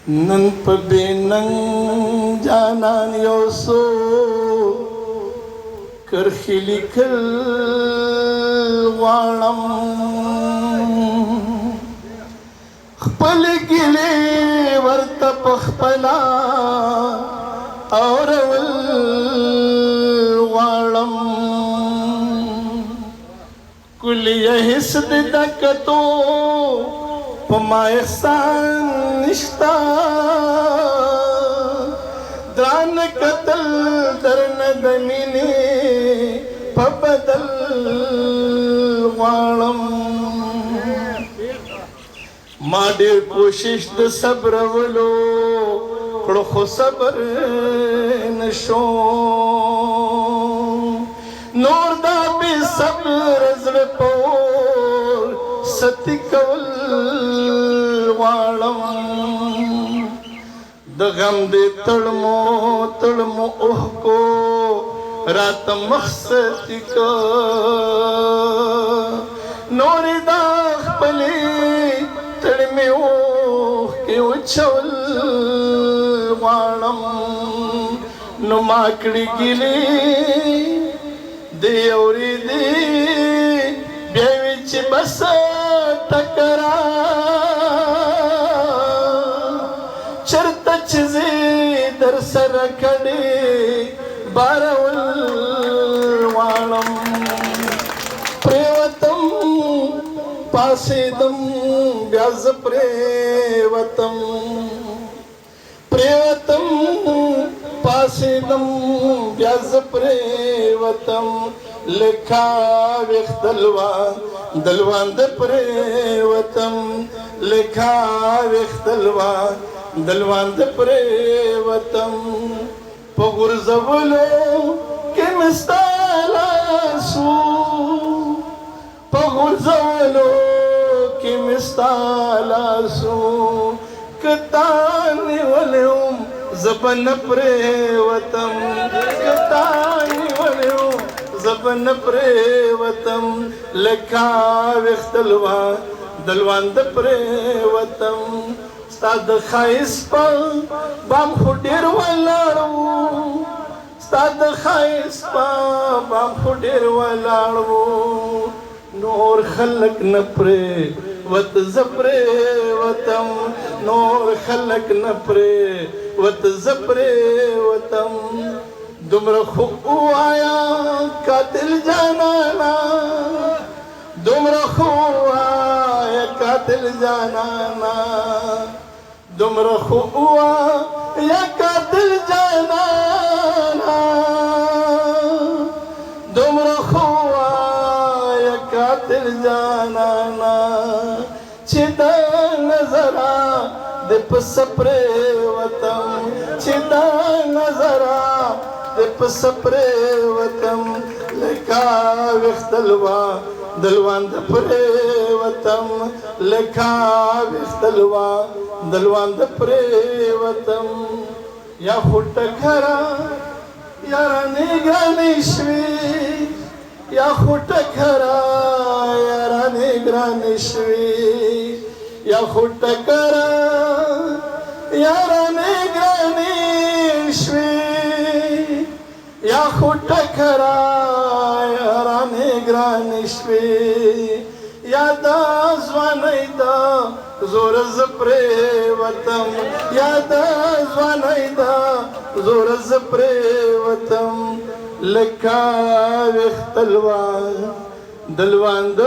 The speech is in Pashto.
نن په بیننګ جانان یو سو کرښې لیکل غواړم خپلې ګیلې ورته پخپله اورول غواړم کلیه هېڅ د ده کتو په ما احسان نشتا درانه کتل درنه د مینې په بدل غواړم ما ډېر کوشش د صبرولو کړو خو صبر نشو نور دا بې صبر زړه په اور ستي کول غواړم د غم دې تړمو تړمو اوښکو راته مخصتي که نورې دا خپلې تړمې اوښکې وچول غواړم نو ما کړي ګیلې دې اورېدې بیا وې چې بس ټکرا چرته چې زه در سره کډې بارول غواړم پرېوتم پاسېدم بیا زه پرېوتم پرېوتم پاسېدم بیا زه پرېوتم لکه ویښ دلوان د پرېوتم لکه ویښ دلوان د پرېوتم په غورځولو کې مې ستا لاس و په غورځولو کې مې ستا لاس و که تا نیولی وم زه به نه پرېوتم که تا نیولی وم زه به نه پرېوتم لکه ویښ دلوان د پرېوتم ستا د ښایست په بام خو ډېر ولاړ و ستا د ښایست په بام خو ډېر ولاړ و نور خلک نه پرېوت زه پرېوتم نور خلک نه پرېوت زه پرېوتم دومره خو ووایه قاتل جانانا دومره خو ووایه قاتل جانانا دومره خو ووایه قاتل جانانا دومره خو ووایه قاتل جانانا چې دا نظره د پس پرېوتم چې دا نظره د پس پرېوتم لکه ویښ دلوان د پرېوتم لکه ویښ دلوان د پرېوتم یا خو ټکره یارانې ګرانې شوې یا خو ټکره یارانې ګرانې شوې یا خو ټکره یارانې ګرانې شوې یا خو ټکره یارانې ګرانې شوې یا دا ځوانۍ دا زور زه پرېوتم یا دا ځوانۍ دا زور زه پرېوتم لکه ویښ دلوان د